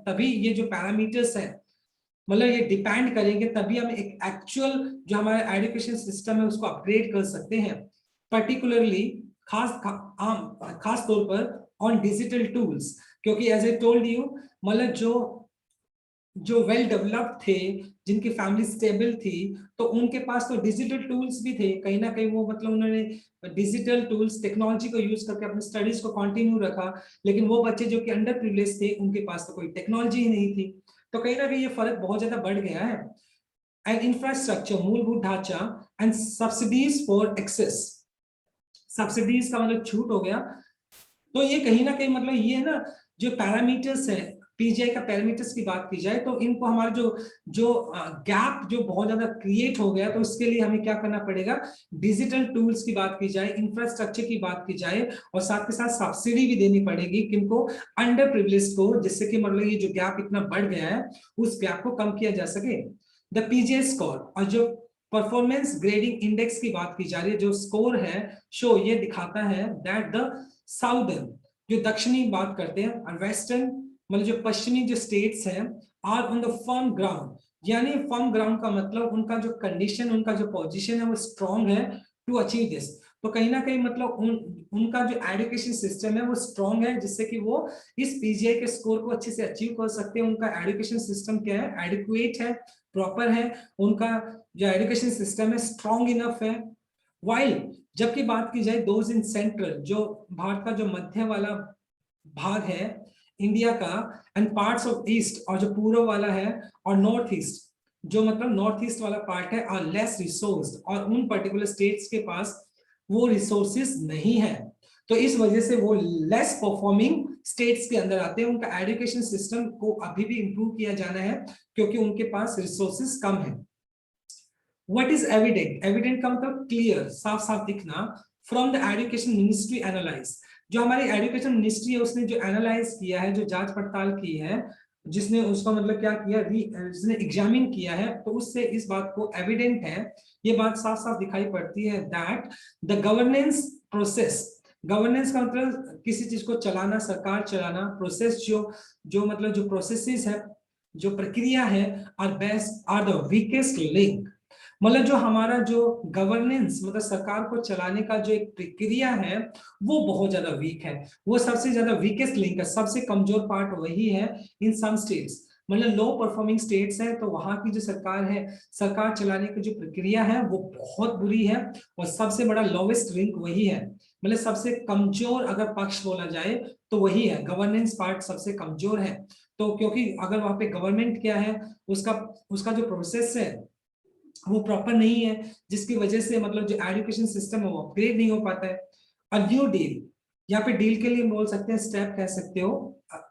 तभी ये जो पैरामीटर्स है मतलब ये डिपेंड करेंगे, तभी हम एक एक्चुअल जो हमारा एजुकेशन सिस्टम है उसको अपग्रेड कर सकते हैं। पर्टिकुलरली खास तौर पर ऑन डिजिटल टूल्स, क्योंकि एज ए टोल्ड यू, मतलब जो जो वेल डेवलप्ड थे, जिनकी फैमिली स्टेबल थी, तो उनके पास तो डिजिटल टूल्स भी थे कहीं ना कहीं, वो मतलब उन्होंने डिजिटल टूल्स टेक्नोलॉजी को यूज करके अपनी स्टडीज को कंटिन्यू रखा। लेकिन वो बच्चे जो कि अंडर प्रिविलेज थे, उनके पास तो कोई टेक्नोलॉजी ही नहीं थी। तो कहीं ना कहीं ये फर्क बहुत ज्यादा बढ़ गया है। एंड इंफ्रास्ट्रक्चर, मूलभूत ढांचा, and subsidies for access, subsidies का मतलब छूट हो गया। तो ये कहीं ना कहीं मतलब ये है ना, जो पैरामीटर्स है पीजीआई का, पैरामीटर्स की बात की जाए तो इनको हमारा जो जो गैप जो बहुत ज्यादा क्रिएट हो गया, तो उसके लिए हमें क्या करना पड़ेगा, डिजिटल टूल्स की बात की जाए, इंफ्रास्ट्रक्चर की बात की जाए, और साथ के साथ सब्सिडी भी देनी पड़ेगी किनको, अंडर प्रिविलेज को, जिससे कि मतलब ये जो गैप इतना बढ़ गया है उस गैप को कम किया जा सके। द पीजीआई स्कोर और जो परफॉर्मेंस ग्रेडिंग इंडेक्स की बात की जा रही है, जो स्कोर है शो ये दिखाता है दैट द साउदर्न, जो दक्षिणी बात करते हैं, और वेस्टर्न मतलब जो पश्चिमी जो स्टेट्स हैं, are on the firm ground, यानी फर्म ग्राउंड का मतलब उनका जो कंडीशन, उनका जो पोजीशन है वो स्ट्रांग है टू अचीव दिस। तो कहीं ना कहीं मतलब उनका जो एजुकेशन सिस्टम है वो स्ट्रांग है, जिससे कि वो इस पीजीआई के स्कोर को अच्छे से अचीव कर सकते हैं। उनका एजुकेशन सिस्टम क्या है, एडिक्वेट है, प्रॉपर है, उनका जो एजुकेशन सिस्टम है स्ट्रांग इनफ है। वाइल जबकि बात की जाए दोज इन सेंट्रल, जो भारत का जो मध्य वाला भाग है इंडिया का, एंड पार्ट्स ऑफ ईस्ट, और जो पूर्व वाला है, और नॉर्थ ईस्ट, जो मतलब नॉर्थ ईस्ट वाला पार्ट है, आर लेस रिसोर्स्ड, और उन पर्टिकुलर स्टेट्स के पास वो रिसोर्सेज नहीं है, तो इस वजह से वो लेस परफॉर्मिंग स्टेट्स के अंदर आते हैं। उनका एजुकेशन सिस्टम को अभी भी इंप्रूव किया जाना है क्योंकि उनके पास रिसोर्सेज कम है। व्हाट इज एविडेंट, एविडेंट का मतलब क्लियर, साफ साफ दिखना, from the education ministry analyse, जो हमारी एजुकेशन मिनिस्ट्री है उसने जो एनालाइज किया है, जो जांच पड़ताल की है, जिसने उसका मतलब क्या किया, जिसने एग्जामिन किया है, तो उससे इस बात को एविडेंट है, ये बात साफ साफ दिखाई पड़ती है that the governance process, governance का मतलब किसी चीज को चलाना, सरकार चलाना, प्रोसेस जो मतलब जो प्रोसेसेस है, जो प्रक्रिया है, are best are the weakest link, मतलब जो हमारा जो गवर्नेंस मतलब सरकार को चलाने का जो एक प्रक्रिया है वो बहुत ज्यादा वीक है, वो सबसे ज्यादा वीकेस्ट लिंक है, सबसे कमजोर पार्ट वही है इन सम स्टेट्स। मतलब लो परफॉर्मिंग स्टेट्स है तो वहां की जो सरकार है, सरकार चलाने की जो प्रक्रिया है वो बहुत बुरी है, और सबसे बड़ा लोवेस्ट रैंक वही है, मतलब सबसे कमजोर अगर पक्ष बोला जाए तो वही है, गवर्नेंस पार्ट सबसे कमजोर है। तो क्योंकि अगर वहां पे गवर्नमेंट क्या है, उसका उसका जो प्रोसेस है वो प्रॉपर नहीं है, जिसकी वजह से मतलब जो एजुकेशन सिस्टम है वो अपग्रेड नहीं हो पाता है। अ न्यू डील, यहाँ पे डील के लिए बोल सकते हैं, स्टेप कह सकते हो,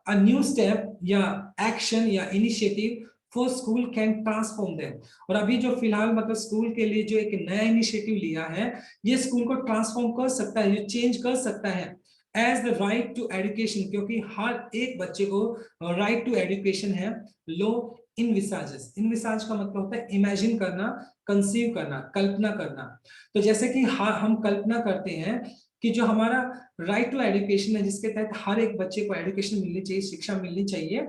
अ न्यू स्टेप या एक्शन या initiative for school can transform them. और अभी जो फिलहाल मतलब स्कूल के लिए जो एक नया इनिशिएटिव लिया है, ये स्कूल को ट्रांसफॉर्म कर सकता है, ये चेंज कर सकता है as the right to education, क्योंकि हर एक बच्चे को राइट टू एजुकेशन है। लो इनविसाजेस, इनविसाज का मतलब होता है इमेजिन करना, कंसीव करना, कल्पना करना। तो जैसे कि हम कल्पना करते हैं कि जो हमारा राइट टू एजुकेशन है, जिसके तहत हर एक बच्चे को एजुकेशन मिलनी चाहिए, शिक्षा मिलनी चाहिए,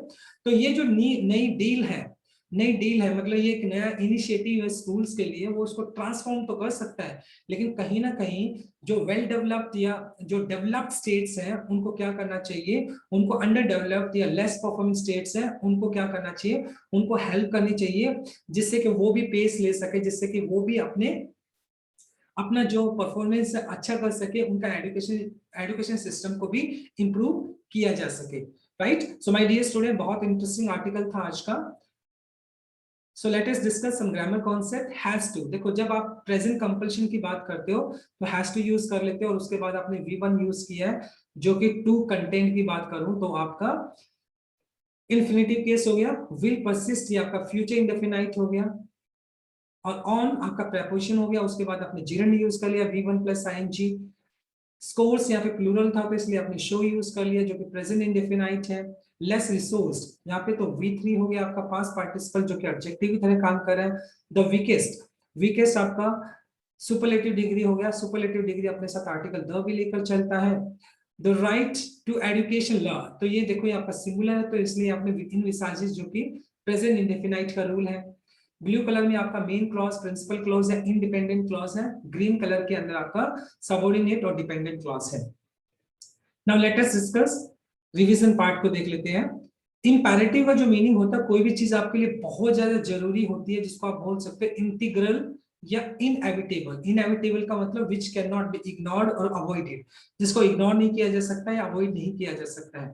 तो ये जो नई डील है, नई डील है मतलब ये एक नया इनिशिएटिव है स्कूल्स के लिए, वो उसको ट्रांसफॉर्म तो कर सकता है, लेकिन कहीं ना कहीं जो वेल डेवलप्ड या जो डेवलप्ड स्टेट्स हैं उनको क्या करना चाहिए, उनको अंडर डेवलप्ड या लेस परफॉर्मिंग स्टेट्स हैं उनको क्या करना चाहिए, उनको हेल्प करनी चाहिए, जिससे कि वो भी पेस ले सके, जिससे कि वो भी अपना जो परफॉर्मेंस है अच्छा कर सके, उनका एजुकेशन सिस्टम को भी इंप्रूव किया जा सके। Right, so my dear student, बहुत इंटरेस्टिंग आर्टिकल था आज का। So let us discuss some grammar concept. Has to, देखो जब आप प्रेजेंट कंपल्शन की बात करते हो तो हैज टू यूज कर लेते हो, और उसके बाद आपने V1 यूज किया है, जो कि टू कंटेंट की बात करूं तो आपका इन्फिनिटिव केस हो गया, विल परसिस्ट ये आपका फ्यूचर इंडेफिनाइट हो गया, और ऑन आपका प्रेपोजिशन हो गया, उसके बाद आपने जिरंड यूज कर लिया V1 प्लस आईएनजी। स्कोर्स यहाँ पे प्लूरल था तो इसलिए आपने शो यूज कर लिया जो कि प्रेजेंट इंडेफिनाइट है। लेस रिसोर्स, यहाँ पे तो V3 हो गया आपका पास्ट पार्टिसिपल जो कि एडजेक्टिव की तरह काम कर रहा है। द वीकेस्ट, वीकेस्ट आपका सुपरलेटिव डिग्री हो गया, सुपरलेटिव डिग्री अपने साथ आर्टिकल द भी लेकर चलता है। The right to education law, तो ये देखो ये आपका सिंगुलर है तो इसलिए आपने इन विसाजिस जो कि प्रेजेंट इंडेफिनाइट का रूल है। ब्लू कलर में आपका मेन क्लॉज, प्रिंसिपल क्लॉज है, इंडिपेंडेंट क्लॉज है। ग्रीन कलर के अंदर आपका सबऑर्डिनेट और डिपेंडेंट क्लॉज है। Now let us discuss revision part को देख लेते हैं। इंपैरेटिव का जो मीनिंग होता है, कोई भी चीज आपके लिए बहुत ज्यादा जरूरी होती है जिसको आप बोल सकते हैं इंटीग्रल या इनएविटेबल। इनएविटेबल का मतलब which can not be ignored और अवॉइडेड, जिसको इग्नोर नहीं किया जा सकता है या अवॉइड नहीं किया जा सकता है।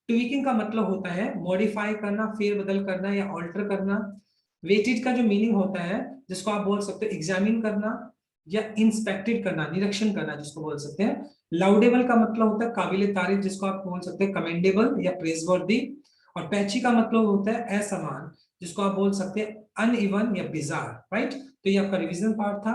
ट्वीकिंग का मतलब होता है मॉडिफाई करना, फेरबदल करना या ऑल्टर करना। वेटेड का जो मीनिंग होता है, जिसको आप बोल सकते हो एग्जामिन करना या इंस्पेक्टेड करना, निरीक्षण करना जिसको बोल सकते हैं। लाउडेबल का मतलब होता है काबिल तारीफ, जिसको आप बोल सकते हैं कमेंडेबल या प्रेजवर्दी। और पैची का मतलब होता है असमान, जिसको आप बोल सकते हैं अनइवन या बिजार। राइट, तो ये आपका रिवीजन पार्ट था।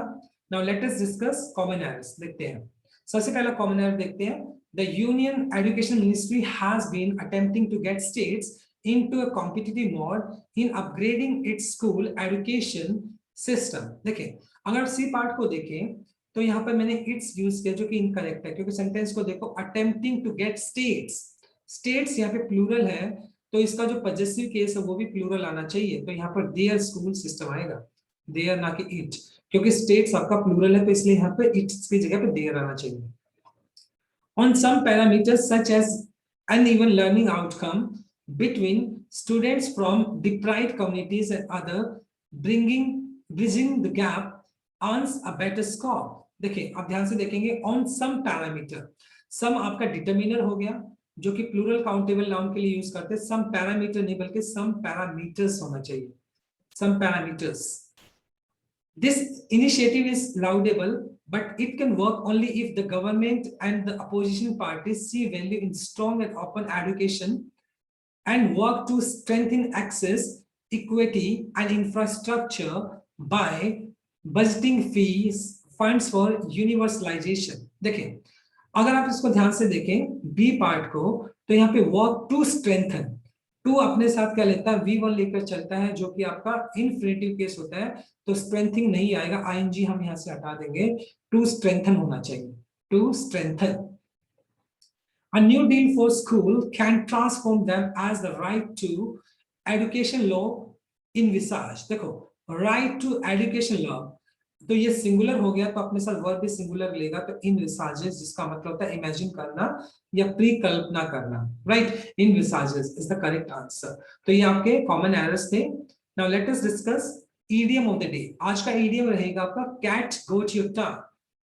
Now let us discuss common errors, देखते हैं। सबसे पहला कॉमन एरर देखते हैं। The union education ministry has been attempting to get states into a competitive mode in upgrading its school education system। देखें, अगर सी पार्ट को देखें तो यहाँ पर मैंने इट्स यूज किया जो कि इनकरेक्ट है, क्योंकि सेंटेंस को देखो attempting to get states, states यहाँ पे प्लूरल है तो इसका जो पजेसिव केस है वो भी प्लूरल आना चाहिए, तो यहाँ पर देयर स्कूल सिस्टम आएगा, देयर ना कि इट, क्योंकि स्टेट्स आपका प्लूरल है तो इसलिए यहाँ पे इट्स की जगह पे देयर आना चाहिए। On some parameters such as uneven learning outcome between students from deprived communities and other, bridging the gap earns a better score। देखिए आप ध्यान से देखेंगे, on some parameter, some आपका डिटर्मिनर हो गया जो कि प्लूरल काउंटेबल नाउन के लिए यूज करते हैं, some parameter नहीं बल्कि some parameters होना चाहिए, some parameters। This initiative is laudable, but it can work only if the government and the opposition parties see value in strong and open education and work to strengthen access, equity, and infrastructure by budgeting fees, funds for universalization। देखें, अगर आप इसको ध्यान से देखें बी पार्ट को, तो यहाँ पे वर्क टू स्ट्रेंथन, टू अपने साथ क्या लेता है, V1 लेकर चलता है जो कि आपका इन्फिनिटिव केस होता है, तो स्ट्रेंथिंग नहीं आएगा, आईएनजी हम यहां से हटा देंगे, टू स्ट्रेंथन होना चाहिए, to strengthen. A new deal for school can transform them as the right to education law envisaged। देखो, right to education law, तो ये सिंगुलर हो गया तो अपने साथ वर्ब भी सिंगुलर लेगा, तो इनविसाजेस, जिसका मतलब होता है इमेजिन करना या प्री कल्पना करना, right? Envisages is the correct answer. तो ये आपके कॉमन एरर्स थे। Now let us discuss idiom of the day. आज का ईडियम रहेगा आपका cat got your tongue.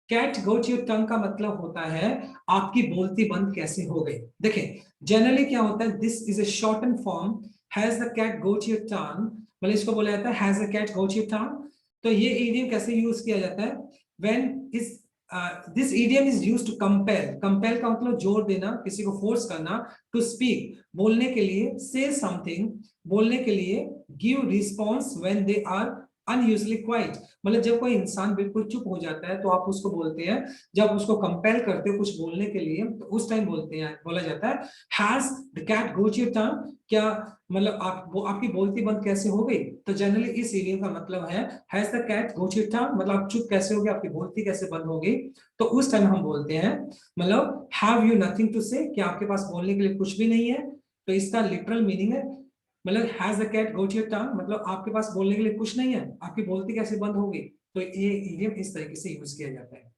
Cat got your tongue का मतलब होता है आपकी बोलती बंद कैसे हो गई। देखें जनरली क्या होता है, this is a shorten form, has the cat got your tongue, मतलब इसको बोला जाता है has the cat got your tongue. तो ये इडियम कैसे यूज किया जाता है, when is this idiom is used to compel. Compel का मतलब जोर देना, किसी को फोर्स करना, टू स्पीक बोलने के लिए, से समथिंग बोलने के लिए, give response when they are unusually quiet, मतलब जब कोई इंसान बिल्कुल चुप हो जाता है तो आप उसको बोलते हैं, जब उसको कंपेल करते हो कुछ बोलने के लिए तो उस टाइम बोलते हैं, बोला जाता है has the cat got your tongue, क्या मतलब आपकी बोलती बंद कैसे हो गई। तो जनरली इस इडियम का मतलब है has the cat got your tongue, मतलब आप चुप कैसे हो गए, आपकी बोलती कैसे बंद हो गई। तो उस टाइम हम बोलते हैं मतलब हैव यू नथिंग टू से, कि आपके पास बोलने के लिए कुछ भी नहीं है। तो इसका लिटरल मीनिंग है मतलब has the cat got your tongue, मतलब आपके पास बोलने के लिए कुछ नहीं है, आपकी बोलती कैसे बंद होगी। तो ये इडियम इस तरीके से यूज किया जाता है।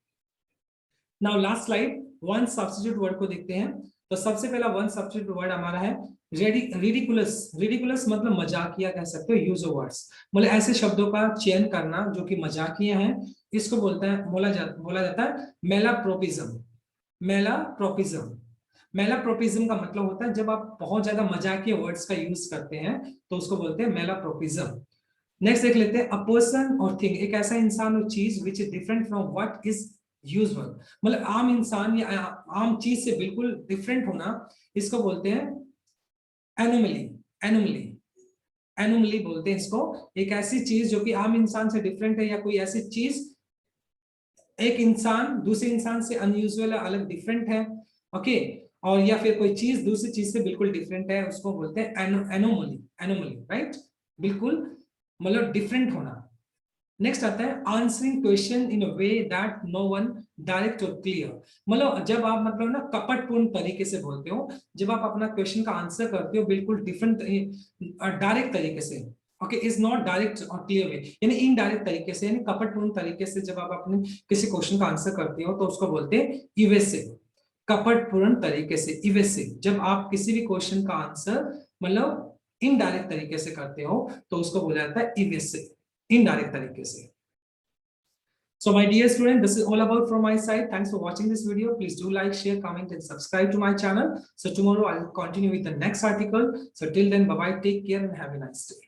Now last slide, one substitute word को देखते हैं। तो सबसे पहला वन सब्स्टिट्यूट वर्ड हमारा है रिडिकुलस। रिडिकुलस मतलब मजाकिया कह सकते हो, यूज ऑफ वर्ड्स, मतलब ऐसे शब्दों का चयन करना जो कि मजाकिया है, इसको बोला जाता है मेलाप्रोपिज्म। मेलाप्रोपिज्म, मेलाप्रोपिज्म का मतलब होता है जब आप बहुत ज्यादा मजाकिया वर्ड्स का यूज करते हैं तो उसको बोलते हैं मेलाप्रोपिज्म। नेक्स्ट देख लेते हैं, अ पर्सन और थिंग, एक ऐसा इंसान और चीज which is different from what is usual, मतलब आम इंसान या आम चीज से बिल्कुल डिफरेंट होना, इसको बोलते हैं एनोमली। एनोमली, एनोमली बोलते हैं इसको। एक ऐसी चीज जो कि आम इंसान से डिफरेंट है, या कोई ऐसी चीज एक इंसान दूसरे इंसान से अनयूजुअल है, अलग डिफरेंट है, ओके, और या फिर कोई चीज दूसरी चीज से बिल्कुल डिफरेंट है, उसको बोलते हैं एनोमली। एनोमली, राइट, बिल्कुल मतलब डिफरेंट होना। नेक्स्ट आता है answering question in a way that no one direct और क्लियर, मतलब जब आप मतलब ना कपटपूर्ण तरीके से बोलते हो, जब आप अपना क्वेश्चन का आंसर करते हो बिल्कुल डिफरेंट डायरेक्ट तरीके से, ओके, इज नॉट डायरेक्ट और क्लियर वे, यानी इनडायरेक्ट तरीके से, यानी कपटपूर्ण तरीके से जब आप अपने किसी क्वेश्चन का आंसर करते हो तो उसको बोलते हैं इवेसिव। कपटपूर्ण तरीके से, इवेसिव, जब आप किसी भी क्वेश्चन का आंसर मतलब इनडायरेक्ट तरीके से करते हो तो उसको बोला जाता है इवेसिव, इनडायरेक्ट तरीके से। So my dear student, this is all about from my side. Thanks for watching this video. Please do like, share, comment and subscribe to my channel. So tomorrow I'll continue with the next article. So till then, bye bye, take care and have a nice day.